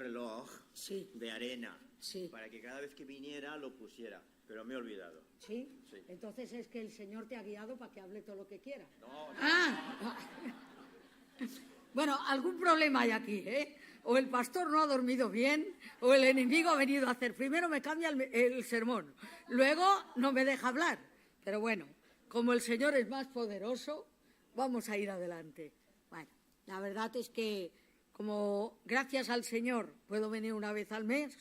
reloj Sí. de arena Sí. para que cada vez que viniera lo pusiera, pero me he olvidado. ¿Sí? Sí. Entonces es que el Señor te ha guiado para que hable todo lo que quiera. No, no. ¡Ah! Bueno, algún problema hay aquí, ¿eh? O el pastor no ha dormido bien, o el enemigo ha venido a hacer. Primero me cambia el sermón, luego no me deja hablar. Pero bueno, como el Señor es más poderoso, vamos a ir adelante. Bueno, la verdad es que, como gracias al Señor puedo venir una vez al mes,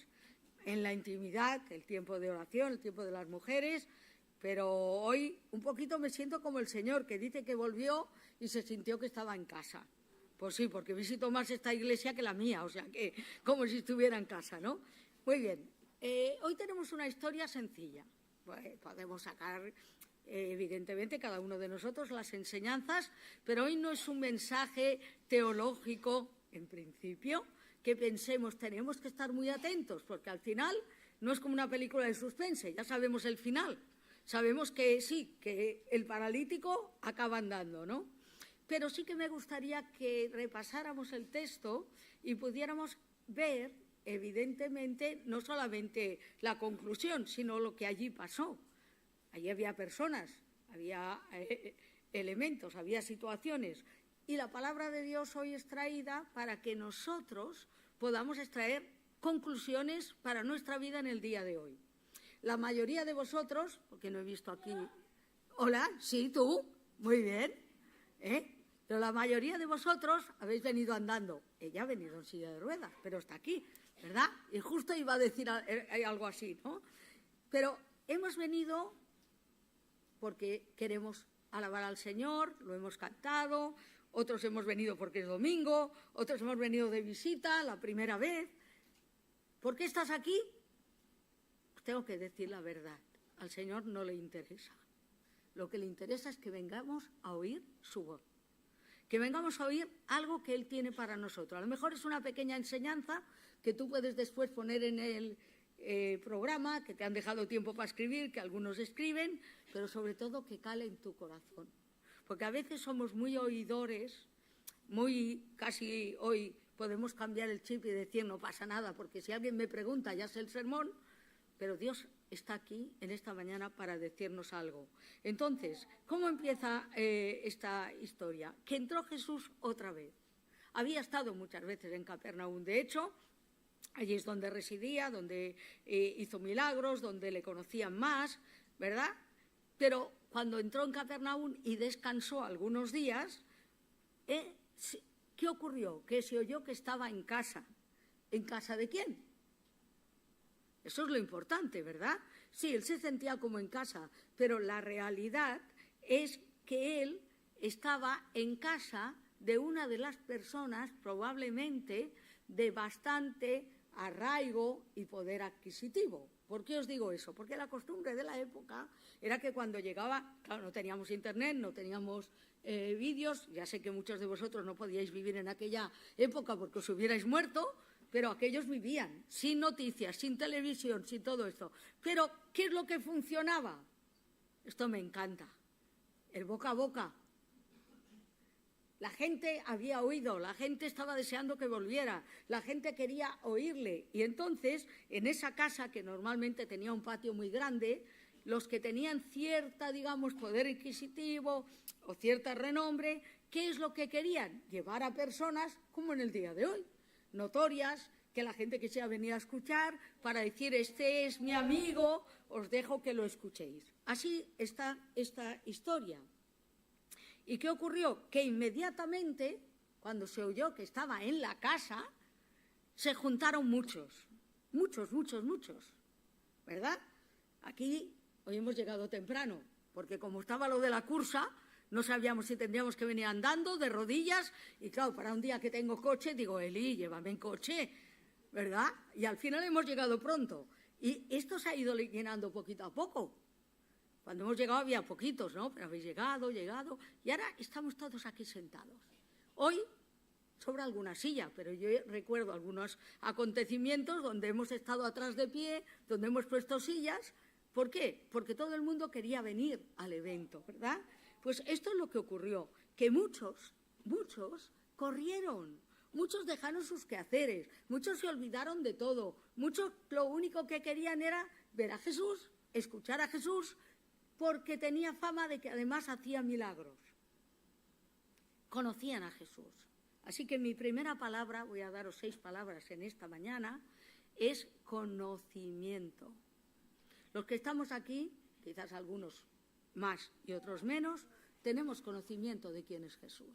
en la intimidad, el tiempo de oración, el tiempo de las mujeres, pero hoy un poquito me siento como el Señor, que dice que volvió y se sintió que estaba en casa. Pues sí, porque visito más esta iglesia que la mía, o sea que como si estuviera en casa, ¿no? Muy bien, hoy tenemos una historia sencilla. Pues podemos sacar, evidentemente, cada uno de nosotros las enseñanzas, pero hoy no es un mensaje teológico, en principio, que pensemos, tenemos que estar muy atentos, porque al final no es como una película de suspense, ya sabemos el final. Sabemos que sí, que el paralítico acaba andando, ¿no? Pero sí que me gustaría que repasáramos el texto y pudiéramos ver, evidentemente, no solamente la conclusión, sino lo que allí pasó. Allí había personas, había elementos, había situaciones. Y la palabra de Dios hoy es traída para que nosotros podamos extraer conclusiones para nuestra vida en el día de hoy. La mayoría de vosotros, porque no he visto aquí... Hola, sí, tú, muy bien, pero la mayoría de vosotros habéis venido andando. Ella ha venido en silla de ruedas, pero está aquí, ¿verdad? Y justo iba a decir algo así, ¿no? Pero hemos venido porque queremos alabar al Señor, lo hemos cantado, otros hemos venido porque es domingo, otros hemos venido de visita la primera vez. ¿Por qué estás aquí? Pues tengo que decir la verdad, al Señor no le interesa. Lo que le interesa es que vengamos a oír su voz, que vengamos a oír algo que Él tiene para nosotros. A lo mejor es una pequeña enseñanza que tú puedes después poner en el programa, que te han dejado tiempo para escribir, que algunos escriben, pero sobre todo que cale en tu corazón. Porque a veces somos muy oidores, casi hoy podemos cambiar el chip y decir no pasa nada, porque si alguien me pregunta ya sé el sermón, pero Dios está aquí en esta mañana para decirnos algo. Entonces, ¿cómo empieza esta historia? Que entró Jesús otra vez. Había estado muchas veces en Capernaum, de hecho, allí es donde residía, donde hizo milagros, donde le conocían más, ¿verdad? Pero cuando entró en Capernaum y descansó algunos días, ¿qué ocurrió? Que se oyó que estaba en casa. ¿En casa de quién? Eso es lo importante, ¿verdad? Sí, él se sentía como en casa, pero la realidad es que él estaba en casa de una de las personas probablemente de bastante arraigo y poder adquisitivo. ¿Por qué os digo eso? Porque la costumbre de la época era que cuando llegaba, claro, no teníamos internet, no teníamos vídeos, ya sé que muchos de vosotros no podíais vivir en aquella época porque os hubierais muerto, pero aquellos vivían sin noticias, sin televisión, sin todo esto. Pero, ¿qué es lo que funcionaba? Esto me encanta. El boca a boca. La gente había oído, la gente estaba deseando que volviera, la gente quería oírle. Y entonces, en esa casa, que normalmente tenía un patio muy grande, los que tenían cierta, digamos, poder adquisitivo o cierta renombre, ¿qué es lo que querían? Llevar a personas como en el día de hoy, notorias, que la gente quisiera venir a escuchar para decir, este es mi amigo, os dejo que lo escuchéis. Así está esta historia. ¿Y qué ocurrió? Que inmediatamente, cuando se oyó que estaba en la casa, se juntaron muchos, ¿verdad? Aquí hoy hemos llegado temprano, porque como estaba lo de la cursa, no sabíamos si tendríamos que venir andando, de rodillas, y claro, para un día que tengo coche, digo, Eli, llévame en coche, ¿verdad? Y al final hemos llegado pronto. Y esto se ha ido llenando poquito a poco. Cuando hemos llegado había poquitos, ¿no? Pero habéis llegado, y ahora estamos todos aquí sentados. Hoy sobra alguna silla, pero yo recuerdo algunos acontecimientos donde hemos estado atrás de pie, donde hemos puesto sillas. ¿Por qué? Porque todo el mundo quería venir al evento, ¿verdad? Pues esto es lo que ocurrió, que muchos corrieron, muchos dejaron sus quehaceres, muchos se olvidaron de todo, muchos lo único que querían era ver a Jesús, escuchar a Jesús, porque tenía fama de que además hacía milagros. Conocían a Jesús. Así que mi primera palabra, voy a daros 6 palabras en esta mañana, es conocimiento. Los que estamos aquí, quizás algunos más y otros menos, tenemos conocimiento de quién es Jesús.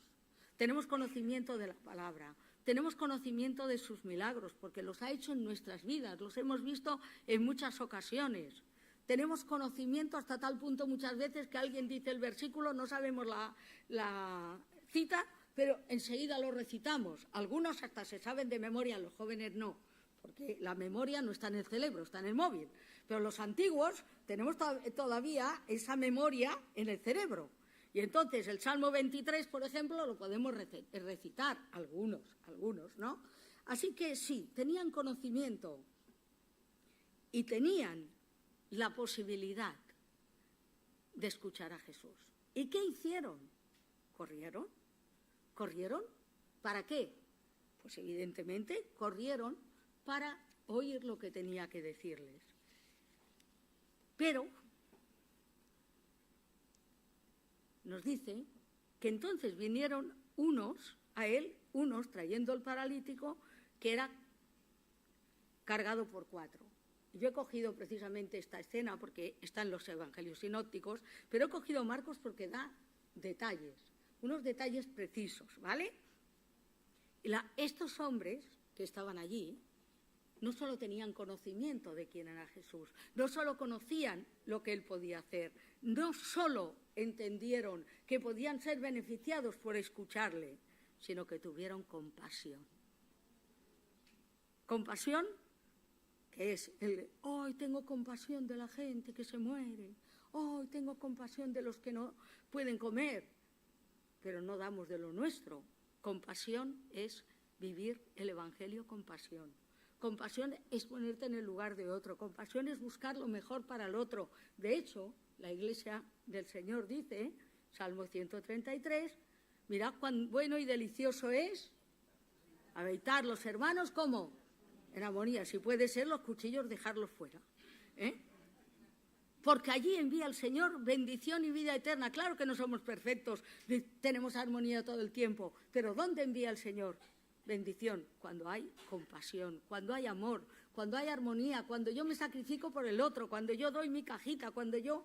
Tenemos conocimiento de la palabra, tenemos conocimiento de sus milagros, porque los ha hecho en nuestras vidas, los hemos visto en muchas ocasiones. Tenemos conocimiento hasta tal punto muchas veces que alguien dice el versículo, no sabemos la cita, pero enseguida lo recitamos. Algunos hasta se saben de memoria, los jóvenes no, porque la memoria no está en el cerebro, está en el móvil. Pero los antiguos tenemos todavía esa memoria en el cerebro. Y entonces el Salmo 23, por ejemplo, lo podemos recitar, algunos, ¿no? Así que sí, tenían conocimiento y tenían la posibilidad de escuchar a Jesús. ¿Y qué hicieron? ¿Corrieron? ¿Corrieron? ¿Para qué? Pues evidentemente corrieron para oír lo que tenía que decirles. Pero nos dice que entonces vinieron unos a él, unos trayendo el paralítico que era cargado por 4. Yo he cogido precisamente esta escena porque está en los evangelios sinópticos, pero he cogido Marcos porque da detalles, unos detalles precisos, ¿vale? Estos hombres que estaban allí no solo tenían conocimiento de quién era Jesús, no solo conocían lo que él podía hacer, no solo entendieron que podían ser beneficiados por escucharle, sino que tuvieron compasión. Compasión, que es hoy tengo compasión de la gente que se muere, hoy tengo compasión de los que no pueden comer, pero no damos de lo nuestro. Compasión es vivir el Evangelio con pasión. Compasión es ponerte en el lugar de otro. Compasión es buscar lo mejor para el otro. De hecho, la Iglesia del Señor dice, Salmo 133, mirad cuán bueno y delicioso es habitar los hermanos, ¿cómo? En armonía. Si puede ser, los cuchillos dejarlos fuera. Porque allí envía el Señor bendición y vida eterna. Claro que no somos perfectos, tenemos armonía todo el tiempo, pero ¿dónde envía el Señor? Bendición, cuando hay compasión, cuando hay amor, cuando hay armonía, cuando yo me sacrifico por el otro, cuando yo doy mi cajita, cuando yo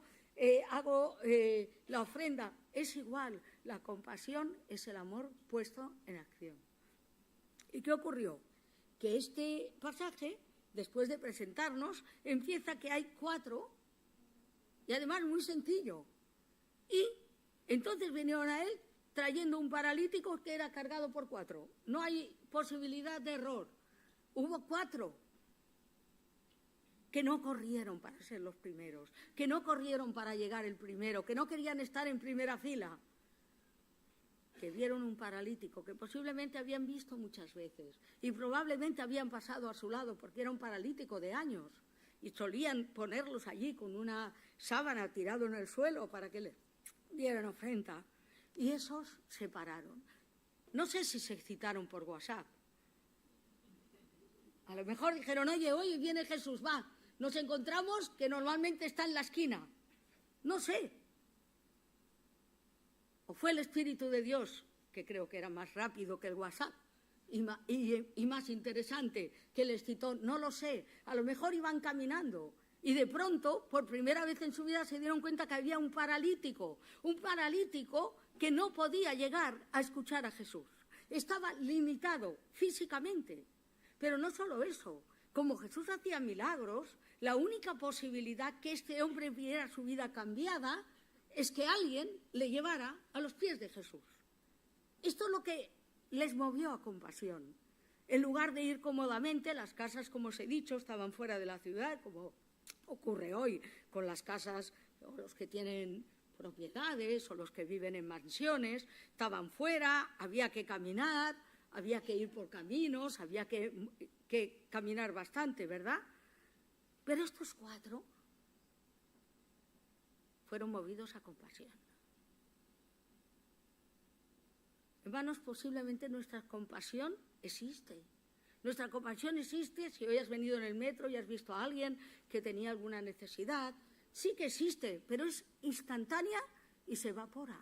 hago la ofrenda. Es igual, la compasión es el amor puesto en acción. ¿Y qué ocurrió? Que este pasaje, después de presentarnos, empieza que hay 4, y además muy sencillo. Y entonces vinieron a él trayendo un paralítico que era cargado por 4. No hay posibilidad de error. Hubo 4 que no corrieron para ser los primeros, que no corrieron para llegar el primero, que no querían estar en primera fila, que vieron un paralítico que posiblemente habían visto muchas veces y probablemente habían pasado a su lado porque era un paralítico de años y solían ponerlos allí con una sábana tirado en el suelo para que le dieran ofrenda. Y esos se pararon. No sé si se excitaron por WhatsApp. A lo mejor dijeron, oye, hoy viene Jesús, va, nos encontramos, que normalmente está en la esquina. No sé. O fue el Espíritu de Dios, que creo que era más rápido que el WhatsApp y más interesante, que les excitó, no lo sé. A lo mejor iban caminando y de pronto, por primera vez en su vida, se dieron cuenta que había un paralítico que no podía llegar a escuchar a Jesús. Estaba limitado físicamente. Pero no solo eso, como Jesús hacía milagros, la única posibilidad que este hombre viera su vida cambiada es que alguien le llevara a los pies de Jesús. Esto es lo que les movió a compasión. En lugar de ir cómodamente, las casas, como os he dicho, estaban fuera de la ciudad, como ocurre hoy con las casas, o los que tienen propiedades o los que viven en mansiones, estaban fuera, había que caminar, había que ir por caminos, había que caminar bastante, ¿verdad? Pero estos 4 fueron movidos a compasión. Hermanos, posiblemente nuestra compasión existe. Nuestra compasión existe si hoy has venido en el metro y has visto a alguien que tenía alguna necesidad. Sí que existe, pero es instantánea y se evapora.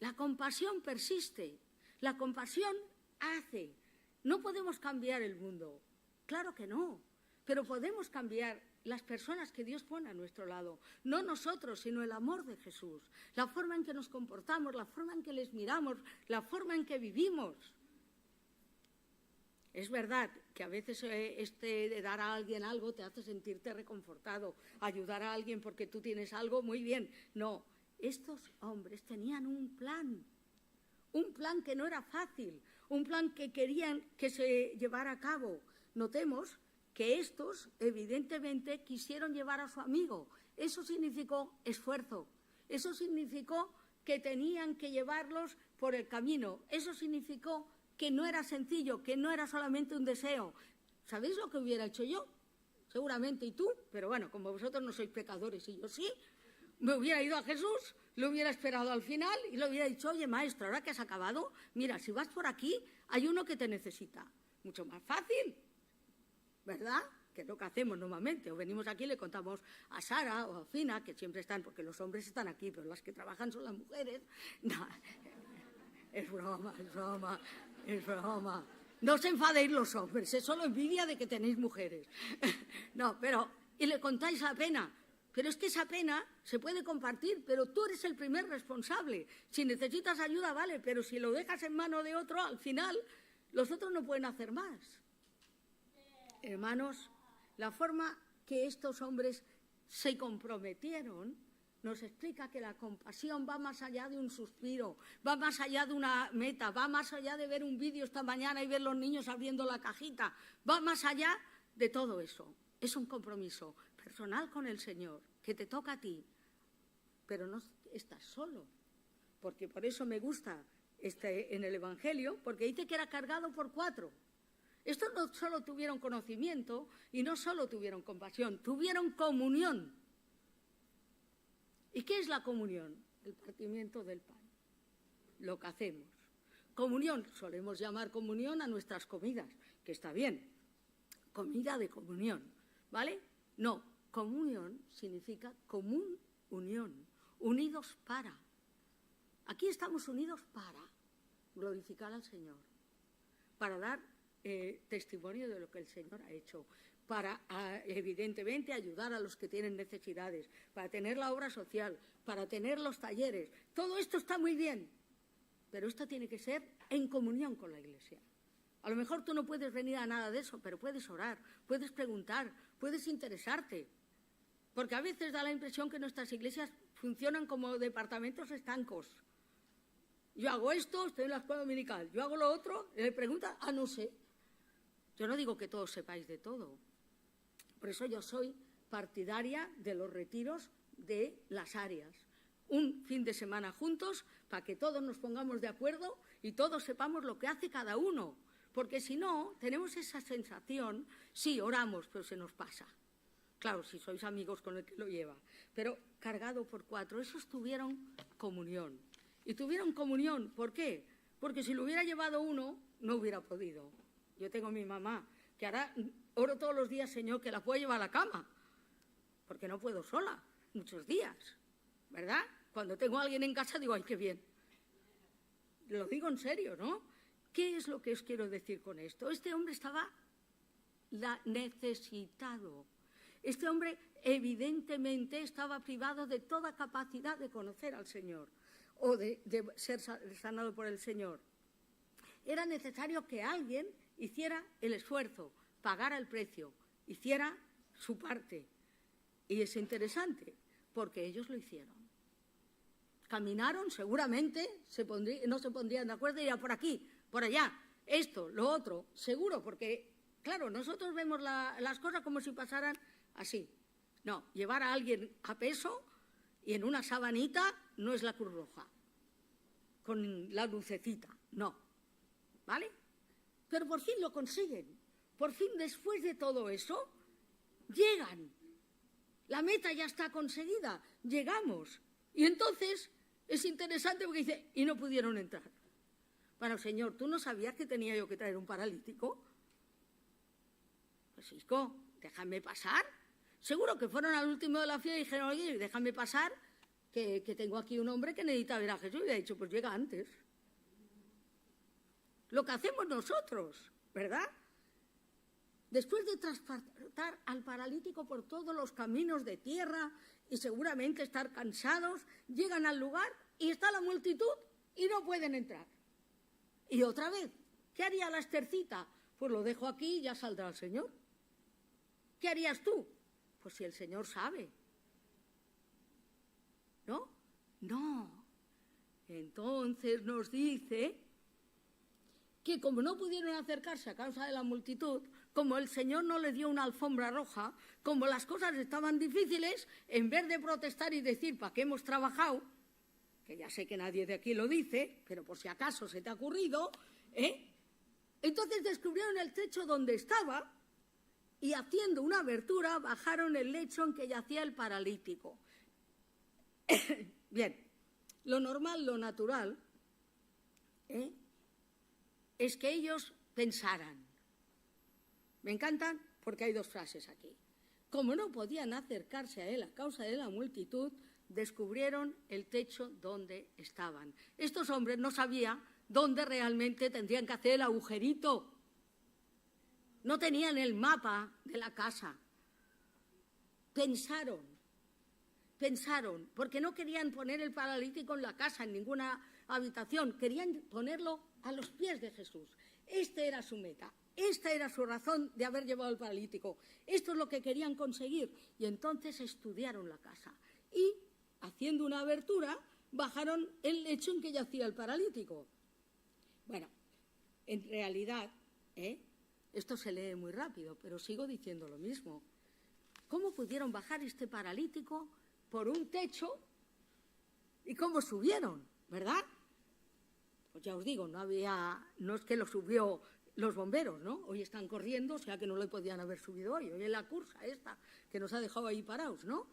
La compasión persiste. La compasión hace. No podemos cambiar el mundo. Claro que no. Pero podemos cambiar las personas que Dios pone a nuestro lado. No nosotros, sino el amor de Jesús. La forma en que nos comportamos, la forma en que les miramos, la forma en que vivimos. Es verdad que a veces de dar a alguien algo te hace sentirte reconfortado, ayudar a alguien porque tú tienes algo, muy bien. No, estos hombres tenían un plan que no era fácil, un plan que querían que se llevara a cabo. Notemos que estos, evidentemente, quisieron llevar a su amigo. Eso significó esfuerzo, eso significó que tenían que llevarlos por el camino, eso significó que no era sencillo, que no era solamente un deseo. ¿Sabéis lo que hubiera hecho yo? Seguramente, y tú, pero bueno, como vosotros no sois pecadores y yo sí, me hubiera ido a Jesús, lo hubiera esperado al final y le hubiera dicho, oye, maestro, ahora que has acabado, mira, si vas por aquí, hay uno que te necesita. Mucho más fácil, ¿verdad? Que es lo que hacemos normalmente. O venimos aquí y le contamos a Sara o a Fina, que siempre están, porque los hombres están aquí, pero las que trabajan son las mujeres. No, es broma, es broma. Es broma. No os enfadéis los hombres, es solo envidia de que tenéis mujeres. No, pero, y le contáis la pena. Pero es que esa pena se puede compartir, pero tú eres el primer responsable. Si necesitas ayuda, vale, pero si lo dejas en mano de otro, al final, los otros no pueden hacer más. Hermanos, la forma que estos hombres se comprometieron nos explica que la compasión va más allá de un suspiro, va más allá de una meta, va más allá de ver un vídeo esta mañana y ver los niños abriendo la cajita, va más allá de todo eso. Es un compromiso personal con el Señor, que te toca a ti, pero no estás solo, porque por eso me gusta en el Evangelio, porque dice que era cargado por 4. Estos no solo tuvieron conocimiento y no solo tuvieron compasión, tuvieron comunión. ¿Y qué es la comunión? El partimiento del pan, lo que hacemos. Comunión, solemos llamar comunión a nuestras comidas, que está bien, comida de comunión, ¿vale? No, comunión significa común unión, unidos para. Aquí estamos unidos para glorificar al Señor, para dar testimonio de lo que el Señor ha hecho, para, evidentemente, ayudar a los que tienen necesidades, para tener la obra social, para tener los talleres. Todo esto está muy bien, pero esto tiene que ser en comunión con la Iglesia. A lo mejor tú no puedes venir a nada de eso, pero puedes orar, puedes preguntar, puedes interesarte. Porque a veces da la impresión que nuestras iglesias funcionan como departamentos estancos. Yo hago esto, estoy en la escuela dominical, yo hago lo otro, y le preguntan, no sé. Yo no digo que todos sepáis de todo. Por eso yo soy partidaria de los retiros de las áreas. Un fin de semana juntos para que todos nos pongamos de acuerdo y todos sepamos lo que hace cada uno. Porque si no, tenemos esa sensación, sí, oramos, pero se nos pasa. Claro, si sois amigos con el que lo lleva. Pero cargado por 4, esos tuvieron comunión. Y tuvieron comunión, ¿por qué? Porque si lo hubiera llevado uno, no hubiera podido. Yo tengo a mi mamá, que ahora oro todos los días, Señor, que la pueda llevar a la cama, porque no puedo sola, muchos días, ¿verdad? Cuando tengo a alguien en casa digo, ¡ay, qué bien! Lo digo en serio, ¿no? ¿Qué es lo que os quiero decir con esto? Este hombre estaba necesitado. Este hombre evidentemente estaba privado de toda capacidad de conocer al Señor o de ser sanado por el Señor. Era necesario que alguien hiciera el esfuerzo, pagara el precio, hiciera su parte. Y es interesante, porque ellos lo hicieron. Caminaron, seguramente no se pondrían de acuerdo, irían por aquí, por allá, esto, lo otro, seguro, porque, claro, nosotros vemos las cosas como si pasaran así. No, llevar a alguien a peso y en una sabanita no es la Cruz Roja, con la lucecita, no, ¿vale? Pero por fin lo consiguen, por fin después de todo eso, llegan. La meta ya está conseguida, llegamos. Y entonces es interesante porque dice, y no pudieron entrar. Bueno, señor, ¿tú no sabías que tenía yo que traer un paralítico? Francisco, déjame pasar. Seguro que fueron al último de la fila y dijeron, oye, déjame pasar, que tengo aquí un hombre que necesita ver a Jesús. Y ha dicho, pues llega antes. Lo que hacemos nosotros, ¿verdad? Después de transportar al paralítico por todos los caminos de tierra y seguramente estar cansados, llegan al lugar y está la multitud y no pueden entrar. Y otra vez, ¿qué haría la Estercita? Pues lo dejo aquí y ya saldrá el Señor. ¿Qué harías tú? Pues si el Señor sabe. ¿No? No. Entonces nos dice que como no pudieron acercarse a causa de la multitud, como el Señor no les dio una alfombra roja, como las cosas estaban difíciles, en vez de protestar y decir, ¿para qué hemos trabajado? Que ya sé que nadie de aquí lo dice, pero por si acaso se te ha ocurrido, entonces descubrieron el techo donde estaba y haciendo una abertura bajaron el lecho en que yacía el paralítico. Bien, lo normal, lo natural, es que ellos pensaran. Me encantan porque hay dos frases aquí. Como no podían acercarse a él a causa de la multitud, descubrieron el techo donde estaban. Estos hombres no sabían dónde realmente tendrían que hacer el agujerito. No tenían el mapa de la casa. Pensaron, porque no querían poner el paralítico en la casa, en ninguna habitación, querían ponerlo a los pies de Jesús. Esta era su meta, esta era su razón de haber llevado al paralítico. Esto es lo que querían conseguir. Y entonces estudiaron la casa y, haciendo una abertura, bajaron el lecho en que yacía el paralítico. Bueno, en realidad, esto se lee muy rápido, pero sigo diciendo lo mismo. ¿Cómo pudieron bajar este paralítico por un techo y cómo subieron, verdad? Pues ya os digo, no es que lo subió los bomberos, ¿no? Hoy están corriendo, o sea que no lo podían haber subido hoy en la cursa esta que nos ha dejado ahí parados, ¿no?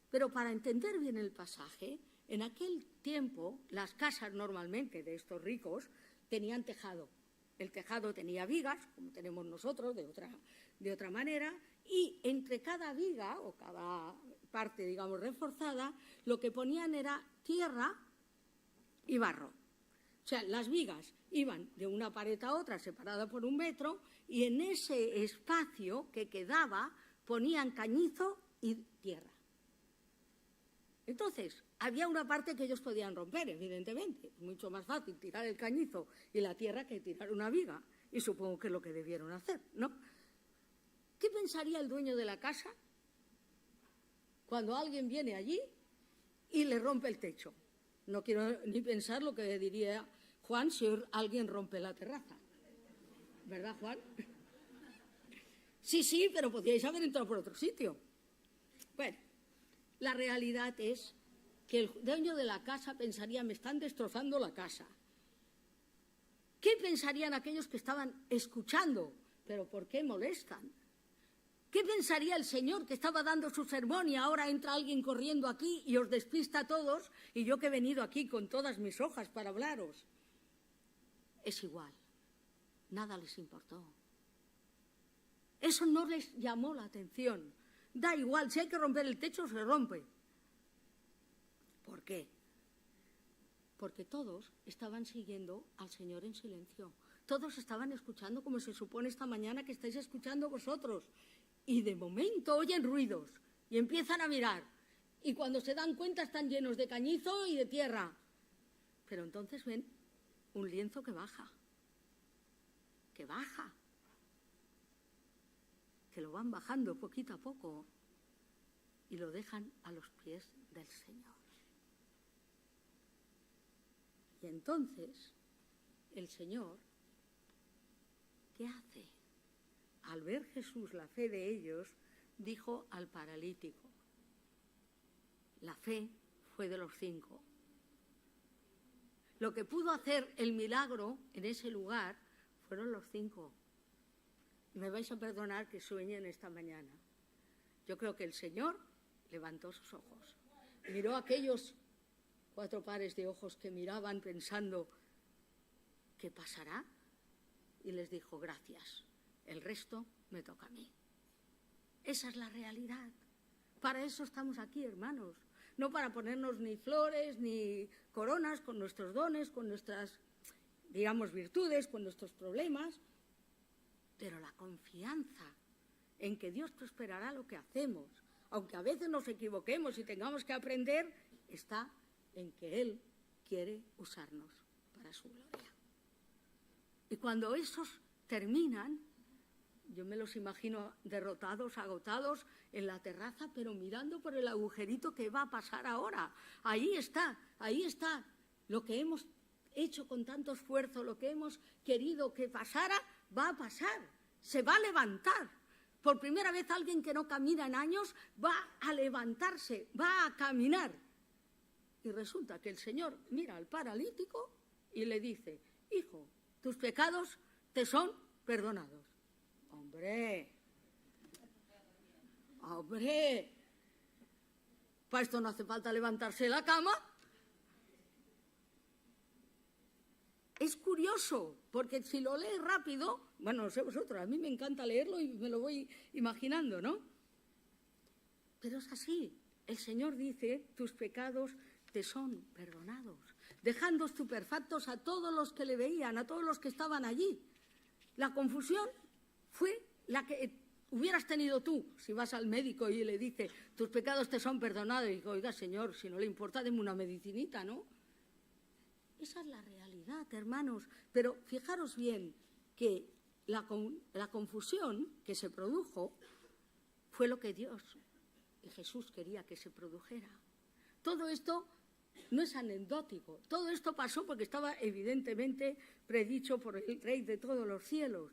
Pero para entender bien el pasaje, en aquel tiempo las casas normalmente de estos ricos tenían tejado. El tejado tenía vigas, como tenemos nosotros, de otra manera, y entre cada viga o cada parte, digamos, reforzada, lo que ponían era tierra y barro. O sea, las vigas iban de una pared a otra, separada por 1 metro, y en ese espacio que quedaba ponían cañizo y tierra. Entonces, había una parte que ellos podían romper, evidentemente. Es mucho más fácil tirar el cañizo y la tierra que tirar una viga. Y supongo que es lo que debieron hacer, ¿no? ¿Qué pensaría el dueño de la casa cuando alguien viene allí y le rompe el techo? No quiero ni pensar lo que diría Juan si alguien rompe la terraza. ¿Verdad, Juan? Sí, pero podríais haber entrado por otro sitio. Bueno, la realidad es que el dueño de la casa pensaría, me están destrozando la casa. ¿Qué pensarían aquellos que estaban escuchando? ¿Pero por qué molestan? ¿Qué pensaría el Señor que estaba dando su sermón y ahora entra alguien corriendo aquí y os despista a todos y yo que he venido aquí con todas mis hojas para hablaros? Es igual, nada les importó. Eso no les llamó la atención. Da igual, si hay que romper el techo, se rompe. ¿Por qué? Porque todos estaban siguiendo al Señor en silencio. Todos estaban escuchando como se supone esta mañana que estáis escuchando vosotros. Y de momento oyen ruidos y empiezan a mirar. Y cuando se dan cuenta están llenos de cañizo y de tierra. Pero entonces ven un lienzo que baja. Que lo van bajando poquito a poco y lo dejan a los pies del Señor. Y entonces el Señor, ¿qué hace? Al ver Jesús la fe de ellos, dijo al paralítico. La fe fue de los 5. Lo que pudo hacer el milagro en ese lugar fueron los 5. Me vais a perdonar que sueñen esta mañana. Yo creo que el Señor levantó sus ojos. Miró a aquellos 4 pares de ojos que miraban pensando, ¿qué pasará? Y les dijo, gracias, el resto me toca a mí. Esa es la realidad. Para eso estamos aquí, hermanos. No para ponernos ni flores ni coronas con nuestros dones, con nuestras, digamos, virtudes, con nuestros problemas, pero la confianza en que Dios prosperará lo que hacemos, aunque a veces nos equivoquemos y tengamos que aprender, está en que Él quiere usarnos para su gloria. Y cuando esos terminan, yo me los imagino derrotados, agotados en la terraza, pero mirando por el agujerito que va a pasar ahora. Ahí está lo que hemos hecho con tanto esfuerzo, lo que hemos querido que pasara, va a pasar, se va a levantar. Por primera vez alguien que no camina en años va a levantarse, va a caminar. Y resulta que el Señor mira al paralítico y le dice, hijo, tus pecados te son perdonados. ¡Hombre! Para esto no hace falta levantarse de la cama. Es curioso, porque si lo lees rápido, bueno, no sé vosotros, a mí me encanta leerlo y me lo voy imaginando, ¿no? Pero es así. El Señor dice, tus pecados te son perdonados, dejando estupefactos a todos los que le veían, a todos los que estaban allí. La confusión fue la que hubieras tenido tú si vas al médico y le dices, tus pecados te son perdonados, y digo, oiga, Señor, si no le importa, deme una medicinita, ¿no? Esa es la realidad, hermanos. Pero fijaros bien que la confusión que se produjo fue lo que Dios y Jesús quería que se produjera. Todo esto no es anecdótico, todo esto pasó porque estaba evidentemente predicho por el Rey de todos los cielos.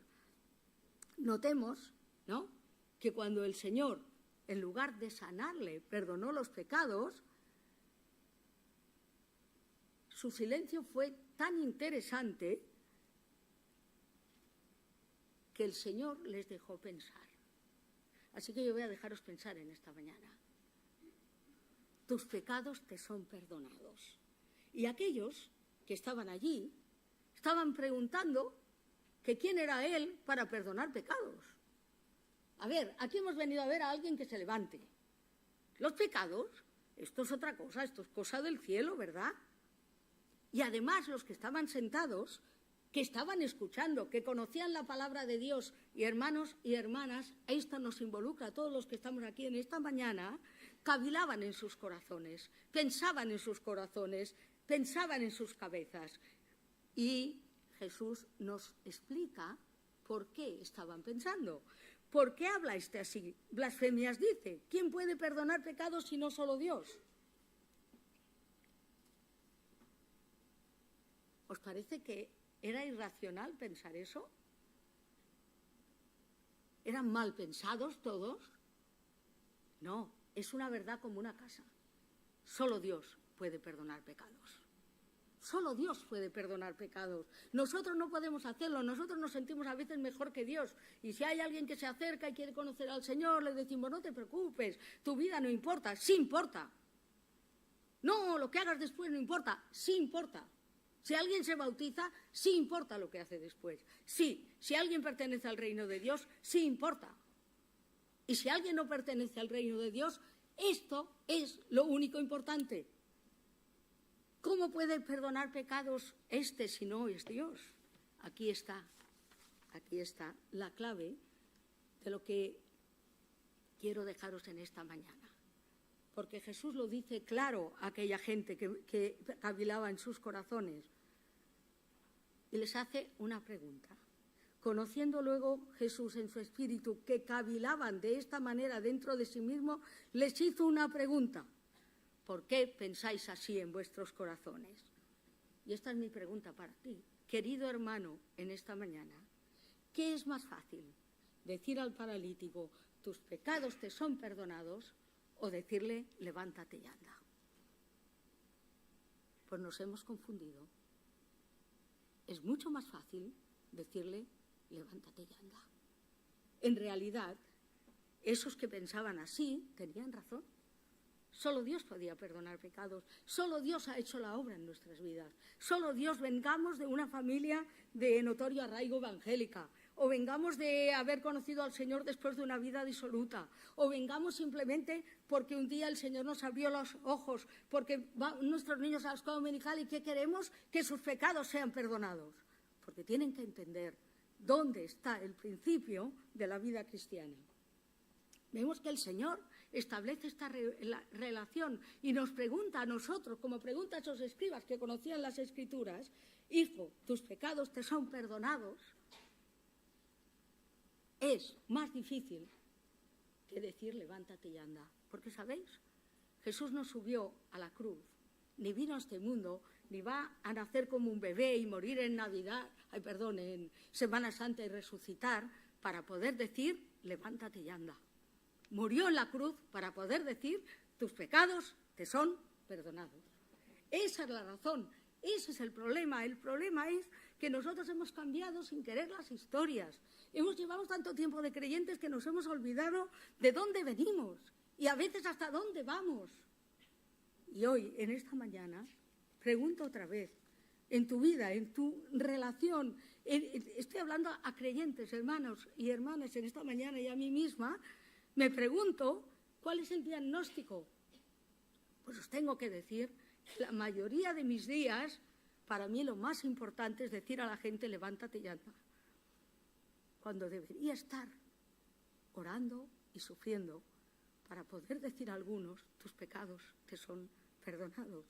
Notemos, ¿no?, que cuando el Señor, en lugar de sanarle, perdonó los pecados, su silencio fue tan interesante que el Señor les dejó pensar. Así que yo voy a dejaros pensar en esta mañana. Tus pecados te son perdonados. Y aquellos que estaban allí estaban preguntando que quién era Él para perdonar pecados. A ver, aquí hemos venido a ver a alguien que se levante. Los pecados, esto es otra cosa, esto es cosa del cielo, ¿verdad? Y además los que estaban sentados, que estaban escuchando, que conocían la palabra de Dios, y hermanos y hermanas, esto nos involucra a todos los que estamos aquí en esta mañana, cavilaban en sus corazones, pensaban en sus corazones, pensaban en sus cabezas. Y Jesús nos explica por qué estaban pensando. ¿Por qué habla así? Blasfemias dice. ¿Quién puede perdonar pecados si no solo Dios? ¿Os parece que era irracional pensar eso? ¿Eran mal pensados todos? No, es una verdad como una casa. Solo Dios puede perdonar pecados. Solo Dios puede perdonar pecados. Nosotros no podemos hacerlo, nosotros nos sentimos a veces mejor que Dios. Y si hay alguien que se acerca y quiere conocer al Señor, le decimos, no te preocupes, tu vida no importa. Sí importa. No, lo que hagas después no importa. Sí importa. Si alguien se bautiza, sí importa lo que hace después. Sí, si alguien pertenece al reino de Dios, sí importa. Y si alguien no pertenece al reino de Dios, esto es lo único importante. ¿Cómo puede perdonar pecados si no es Dios? Aquí está la clave de lo que quiero dejaros en esta mañana. Porque Jesús lo dice claro a aquella gente que cavilaba en sus corazones. Y les hace una pregunta. Conociendo luego Jesús en su espíritu que cavilaban de esta manera dentro de sí mismo, les hizo una pregunta. ¿Por qué pensáis así en vuestros corazones? Y esta es mi pregunta para ti. Querido hermano, en esta mañana, ¿qué es más fácil? ¿Decir al paralítico, tus pecados te son perdonados? ¿O decirle, levántate y anda? Pues nos hemos confundido. Es mucho más fácil decirle, levántate y anda. En realidad, esos que pensaban así tenían razón. Solo Dios podía perdonar pecados. Solo Dios ha hecho la obra en nuestras vidas. Solo Dios, vengamos de una familia de notorio arraigo evangélica, o vengamos de haber conocido al Señor después de una vida disoluta, o vengamos simplemente porque un día el Señor nos abrió los ojos, porque nuestros niños a la escuela dominical y que queremos que sus pecados sean perdonados. Porque tienen que entender dónde está el principio de la vida cristiana. Vemos que el Señor establece esta relación y nos pregunta a nosotros, como pregunta a esos escribas que conocían las Escrituras: hijo, tus pecados te son perdonados. Es más difícil que decir levántate y anda. Porque, ¿sabéis? Jesús no subió a la cruz, ni vino a este mundo, ni va a nacer como un bebé y morir en en Semana Santa y resucitar para poder decir levántate y anda. Murió en la cruz para poder decir tus pecados te son perdonados. Esa es la razón, ese es el problema. El problema es que nosotros hemos cambiado sin querer las historias. Llevamos tanto tiempo de creyentes que nos hemos olvidado de dónde venimos y a veces hasta dónde vamos. Y hoy, en esta mañana, pregunto otra vez, en tu vida, en tu relación, estoy hablando a creyentes, hermanos y hermanas en esta mañana y a mí misma, me pregunto, ¿cuál es el diagnóstico? Pues os tengo que decir que la mayoría de mis días, para mí lo más importante es decir a la gente levántate y anda, cuando debería estar orando y sufriendo para poder decir a algunos tus pecados te son perdonados.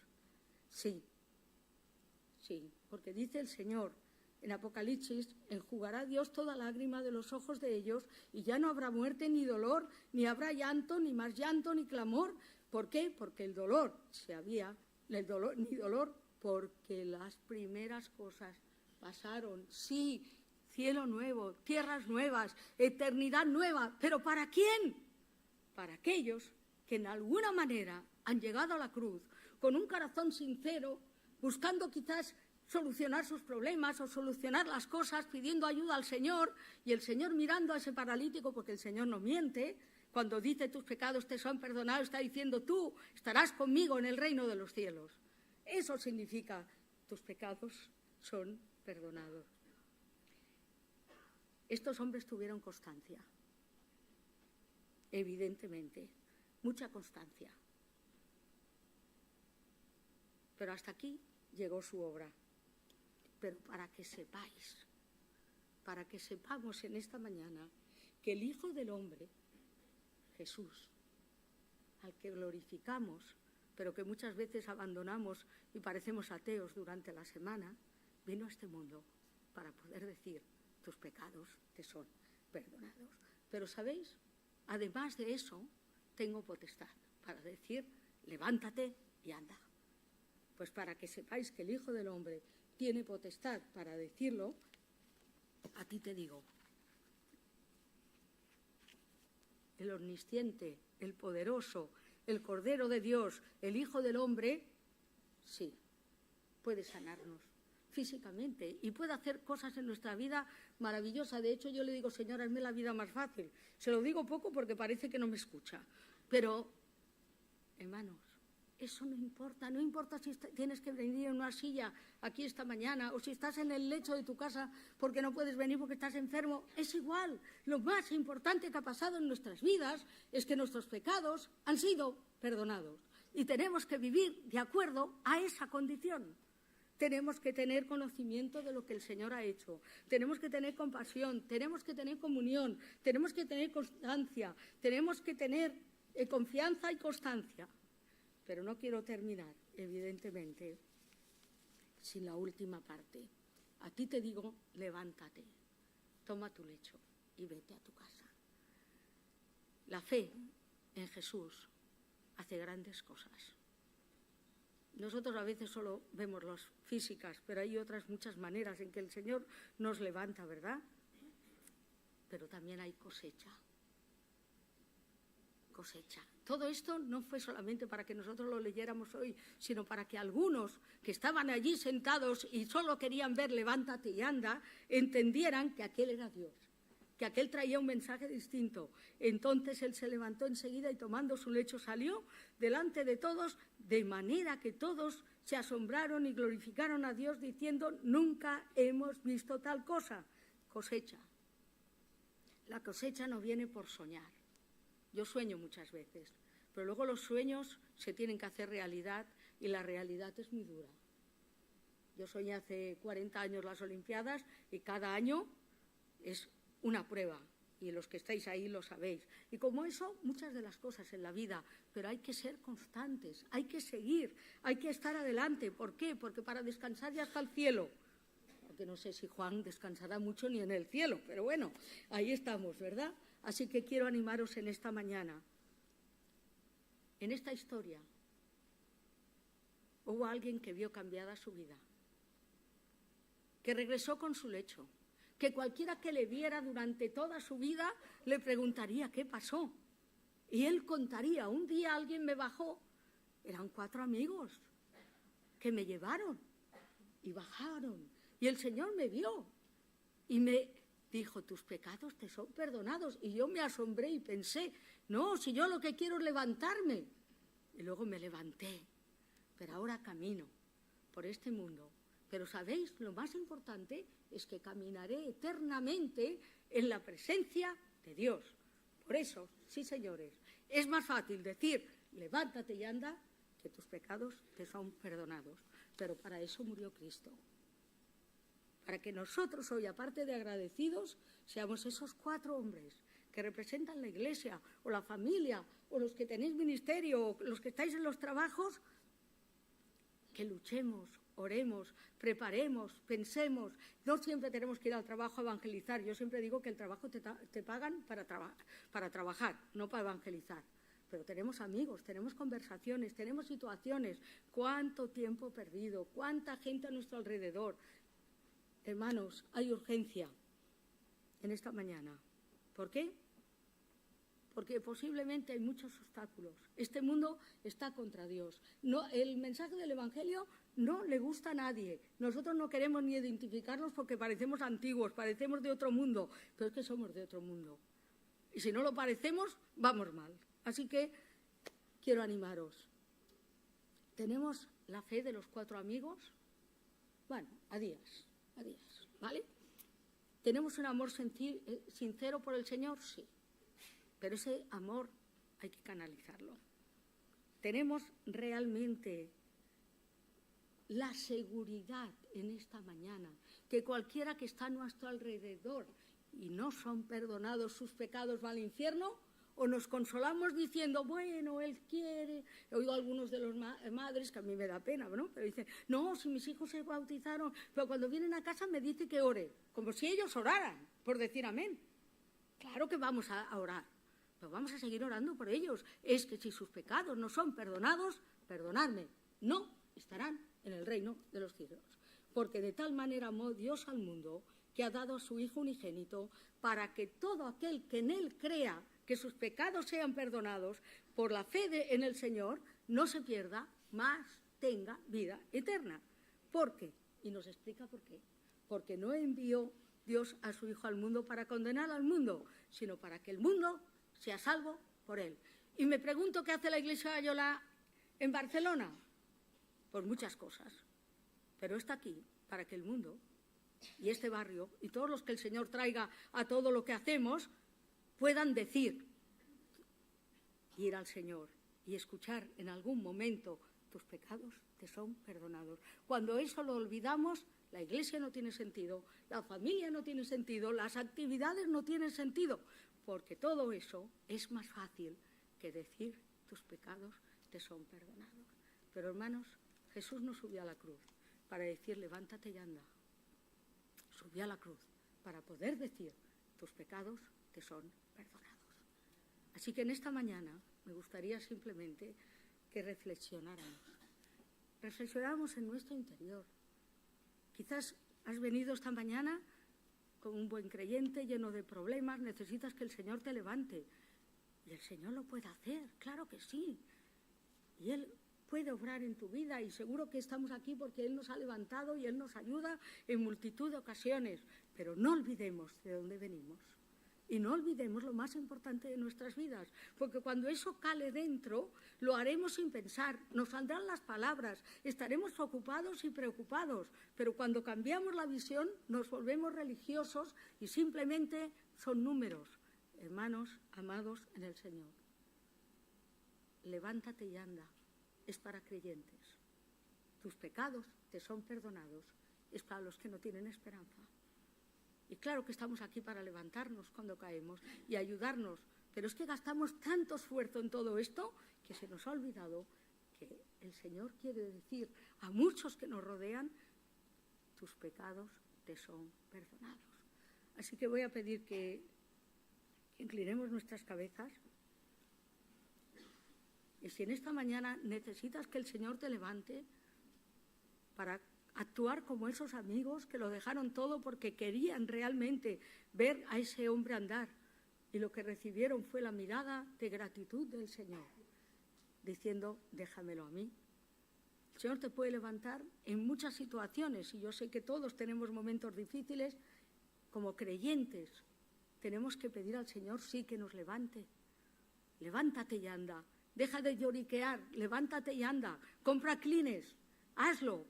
Sí, porque dice el Señor en Apocalipsis: enjugará Dios toda lágrima de los ojos de ellos y ya no habrá muerte ni dolor, ni habrá llanto, ni más llanto, ni clamor. ¿Por qué? Porque el dolor ni dolor, porque las primeras cosas pasaron. Sí, cielo nuevo, tierras nuevas, eternidad nueva. ¿Pero para quién? Para aquellos que en alguna manera han llegado a la cruz con un corazón sincero, buscando quizás solucionar sus problemas o solucionar las cosas, pidiendo ayuda al Señor, y el Señor mirando a ese paralítico, porque el Señor no miente, cuando dice tus pecados te son perdonados, está diciendo tú estarás conmigo en el reino de los cielos. Eso significa tus pecados son perdonados. Estos hombres tuvieron constancia, evidentemente, mucha constancia. Pero hasta aquí llegó su obra. Pero para que sepamos en esta mañana que el Hijo del Hombre, Jesús, al que glorificamos, pero que muchas veces abandonamos y parecemos ateos durante la semana, vino a este mundo para poder decir tus pecados te son perdonados. Pero ¿sabéis? Además de eso, tengo potestad para decir levántate y anda. Pues para que sepáis que el Hijo del Hombre tiene potestad para decirlo, a ti te digo, el omnisciente, el poderoso, el Cordero de Dios, el Hijo del Hombre, sí, puede sanarnos físicamente y puede hacer cosas en nuestra vida maravillosas. De hecho, yo le digo, Señor, hazme la vida más fácil. Se lo digo poco porque parece que no me escucha. Pero, hermanos, eso no importa si tienes que venir en una silla aquí esta mañana o si estás en el lecho de tu casa porque no puedes venir porque estás enfermo, es igual. Lo más importante que ha pasado en nuestras vidas es que nuestros pecados han sido perdonados y tenemos que vivir de acuerdo a esa condición. Tenemos que tener conocimiento de lo que el Señor ha hecho, tenemos que tener compasión, tenemos que tener comunión, tenemos que tener constancia, tenemos que tener confianza y constancia. Pero no quiero terminar, evidentemente, sin la última parte. A ti te digo, levántate, toma tu lecho y vete a tu casa. La fe en Jesús hace grandes cosas. Nosotros a veces solo vemos las físicas, pero hay otras muchas maneras en que el Señor nos levanta, ¿verdad? Pero también hay cosecha. Todo esto no fue solamente para que nosotros lo leyéramos hoy, sino para que algunos que estaban allí sentados y solo querían ver levántate y anda, entendieran que aquel era Dios, que aquel traía un mensaje distinto. Entonces él se levantó enseguida y tomando su lecho salió delante de todos, de manera que todos se asombraron y glorificaron a Dios diciendo: nunca hemos visto tal cosa. Cosecha. La cosecha no viene por soñar. Yo sueño muchas veces, pero luego los sueños se tienen que hacer realidad y la realidad es muy dura. Yo soñé hace 40 años las Olimpiadas y cada año es una prueba y los que estáis ahí lo sabéis. Y como eso, muchas de las cosas en la vida, pero hay que ser constantes, hay que seguir, hay que estar adelante. ¿Por qué? Porque para descansar ya está el cielo. Aunque no sé si Juan descansará mucho ni en el cielo, pero bueno, ahí estamos, ¿verdad? Así que quiero animaros en esta mañana. En esta historia hubo alguien que vio cambiada su vida, que regresó con su lecho, que cualquiera que le viera durante toda su vida le preguntaría qué pasó. Y él contaría: un día alguien me bajó, eran 4 amigos que me llevaron y bajaron, y el Señor me vio y me dijo: tus pecados te son perdonados. Y yo me asombré y pensé: no, si yo lo que quiero es levantarme. Y luego me levanté, pero ahora camino por este mundo. Pero ¿sabéis? Lo más importante es que caminaré eternamente en la presencia de Dios. Por eso, sí, señores, es más fácil decir: levántate y anda, que tus pecados te son perdonados. Pero para eso murió Cristo. Para que nosotros hoy, aparte de agradecidos, seamos esos 4 hombres que representan la Iglesia, o la familia, o los que tenéis ministerio, o los que estáis en los trabajos, que luchemos, oremos, preparemos, pensemos. No siempre tenemos que ir al trabajo a evangelizar. Yo siempre digo que el trabajo te pagan para trabajar, no para evangelizar. Pero tenemos amigos, tenemos conversaciones, tenemos situaciones. ¿Cuánto tiempo perdido? ¿Cuánta gente a nuestro alrededor? Hermanos, hay urgencia en esta mañana. ¿Por qué? Porque posiblemente hay muchos obstáculos. Este mundo está contra Dios. No, el mensaje del Evangelio no le gusta a nadie. Nosotros no queremos ni identificarnos porque parecemos antiguos, parecemos de otro mundo, pero es que somos de otro mundo. Y si no lo parecemos, vamos mal. Así que quiero animaros. ¿Tenemos la fe de los 4 amigos? Bueno, a días, ¿vale? ¿Tenemos un amor sincero por el Señor? Sí. Pero ese amor hay que canalizarlo. ¿Tenemos realmente la seguridad en esta mañana que cualquiera que está a nuestro alrededor y no son perdonados sus pecados va al infierno? ¿O nos consolamos diciendo: bueno, Él quiere? He oído a algunos de los madres, que a mí me da pena, ¿no? Pero dicen: no, si mis hijos se bautizaron, pero cuando vienen a casa me dice que ore, como si ellos oraran, por decir amén. Claro que vamos a orar, pero vamos a seguir orando por ellos. Es que si sus pecados no son perdonados, perdonadme, no estarán en el reino de los cielos. Porque de tal manera amó Dios al mundo, que ha dado a su Hijo unigénito, para que todo aquel que en Él crea, que sus pecados sean perdonados por la fe en el Señor, no se pierda, mas tenga vida eterna. ¿Por qué? Y nos explica por qué. Porque no envió Dios a su Hijo al mundo para condenar al mundo, sino para que el mundo sea salvo por Él. Y me pregunto: ¿qué hace la Iglesia Ayola en Barcelona? Pues muchas cosas. Pero está aquí para que el mundo y este barrio y todos los que el Señor traiga a todo lo que hacemos puedan decir, ir al Señor y escuchar en algún momento: tus pecados te son perdonados. Cuando eso lo olvidamos, la Iglesia no tiene sentido, la familia no tiene sentido, las actividades no tienen sentido, porque todo eso es más fácil que decir: tus pecados te son perdonados. Pero hermanos, Jesús no subió a la cruz para decir: levántate y anda. Subió a la cruz para poder decir: tus pecados te son perdonados. Así que en esta mañana me gustaría simplemente que reflexionáramos en nuestro interior. Quizás has venido esta mañana como un buen creyente, lleno de problemas, necesitas que el Señor te levante. Y el Señor lo puede hacer, claro que sí. Y Él puede obrar en tu vida, y seguro que estamos aquí porque Él nos ha levantado y Él nos ayuda en multitud de ocasiones. Pero no olvidemos de dónde venimos. Y no olvidemos lo más importante de nuestras vidas, porque cuando eso cale dentro, lo haremos sin pensar, nos saldrán las palabras, estaremos ocupados y preocupados, pero cuando cambiamos la visión nos volvemos religiosos y simplemente son números. Hermanos, amados en el Señor, levántate y anda, es para creyentes. Tus pecados te son perdonados, es para los que no tienen esperanza. Y claro que estamos aquí para levantarnos cuando caemos y ayudarnos, pero es que gastamos tanto esfuerzo en todo esto que se nos ha olvidado que el Señor quiere decir a muchos que nos rodean, tus pecados te son perdonados. Así que voy a pedir que inclinemos nuestras cabezas. Y si en esta mañana necesitas que el Señor te levante para actuar como esos amigos que lo dejaron todo porque querían realmente ver a ese hombre andar, y lo que recibieron fue la mirada de gratitud del Señor, diciendo, déjamelo a mí. El Señor te puede levantar en muchas situaciones, y yo sé que todos tenemos momentos difíciles. Como creyentes tenemos que pedir al Señor, sí, que nos levante. Levántate y anda, deja de lloriquear, levántate y anda, compra Kleenex, hazlo.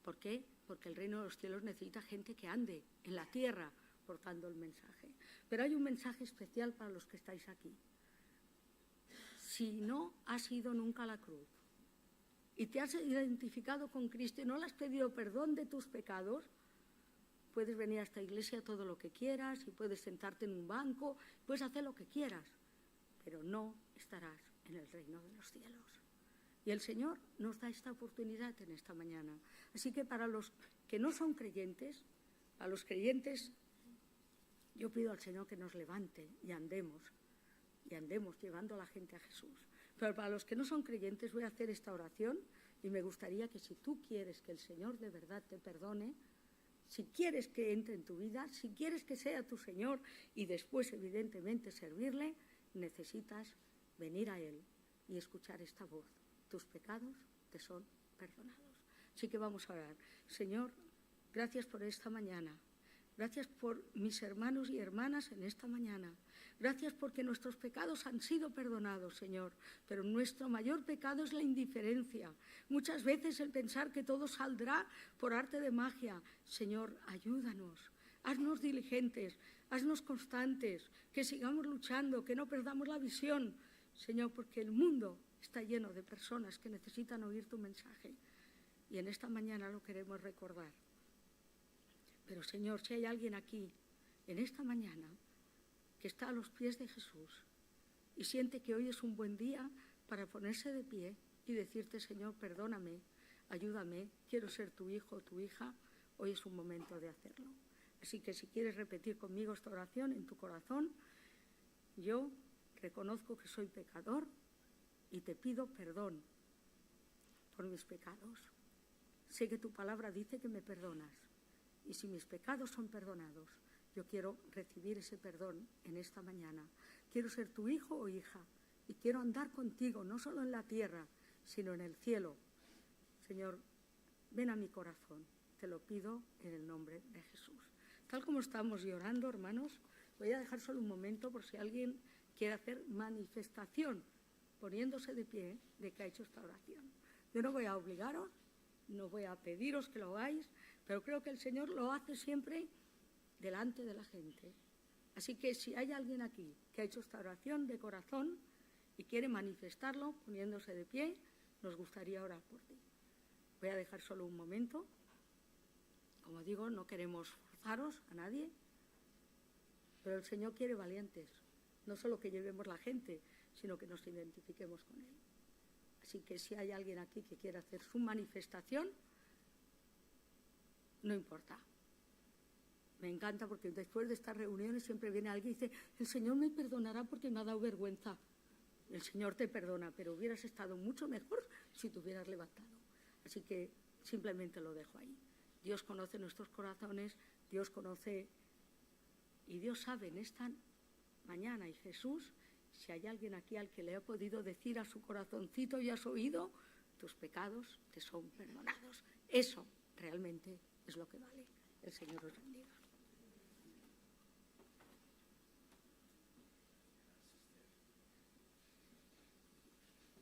¿Por qué? Porque el reino de los cielos necesita gente que ande en la tierra portando el mensaje. Pero hay un mensaje especial para los que estáis aquí. Si no has ido nunca a la cruz y te has identificado con Cristo y no le has pedido perdón de tus pecados, puedes venir a esta iglesia todo lo que quieras y puedes sentarte en un banco, puedes hacer lo que quieras, pero no estarás en el reino de los cielos. Y el Señor nos da esta oportunidad en esta mañana. Así que para los que no son creyentes, a los creyentes, yo pido al Señor que nos levante y andemos llevando a la gente a Jesús. Pero para los que no son creyentes voy a hacer esta oración y me gustaría que si tú quieres que el Señor de verdad te perdone, si quieres que entre en tu vida, si quieres que sea tu Señor y después evidentemente servirle, necesitas venir a Él y escuchar esta voz. Tus pecados te son perdonados. Así que vamos a orar. Señor, gracias por esta mañana. Gracias por mis hermanos y hermanas en esta mañana. Gracias porque nuestros pecados han sido perdonados, Señor. Pero nuestro mayor pecado es la indiferencia. Muchas veces el pensar que todo saldrá por arte de magia. Señor, ayúdanos. Haznos diligentes, haznos constantes, que sigamos luchando, que no perdamos la visión. Señor, porque el mundo está lleno de personas que necesitan oír tu mensaje. Y en esta mañana lo queremos recordar. Pero, Señor, si hay alguien aquí, en esta mañana, que está a los pies de Jesús y siente que hoy es un buen día para ponerse de pie y decirte, Señor, perdóname, ayúdame, quiero ser tu hijo o tu hija, hoy es un momento de hacerlo. Así que si quieres repetir conmigo esta oración en tu corazón, yo reconozco que soy pecador y te pido perdón por mis pecados. Sé que tu palabra dice que me perdonas. Y si mis pecados son perdonados, yo quiero recibir ese perdón en esta mañana. Quiero ser tu hijo o hija y quiero andar contigo, no solo en la tierra, sino en el cielo. Señor, ven a mi corazón. Te lo pido en el nombre de Jesús. Tal como estamos llorando, hermanos, voy a dejar solo un momento por si alguien quiere hacer manifestación, poniéndose de pie, de que ha hecho esta oración. Yo no voy a obligaros, no voy a pediros que lo hagáis, pero creo que el Señor lo hace siempre delante de la gente. Así que si hay alguien aquí que ha hecho esta oración de corazón y quiere manifestarlo poniéndose de pie, nos gustaría orar por ti. Voy a dejar solo un momento. Como digo, no queremos forzaros a nadie, pero el Señor quiere valientes. No solo que llevemos la gente, sino que nos identifiquemos con Él. Así que si hay alguien aquí que quiera hacer su manifestación, no importa. Me encanta porque después de estas reuniones siempre viene alguien y dice, el Señor me perdonará porque me ha dado vergüenza. El Señor te perdona, pero hubieras estado mucho mejor si te hubieras levantado. Así que simplemente lo dejo ahí. Dios conoce nuestros corazones, Dios conoce y Dios sabe en esta mañana. Y Jesús, si hay alguien aquí al que le ha podido decir a su corazoncito y a su oído, tus pecados te son perdonados. Eso realmente es lo que vale. El Señor os bendiga.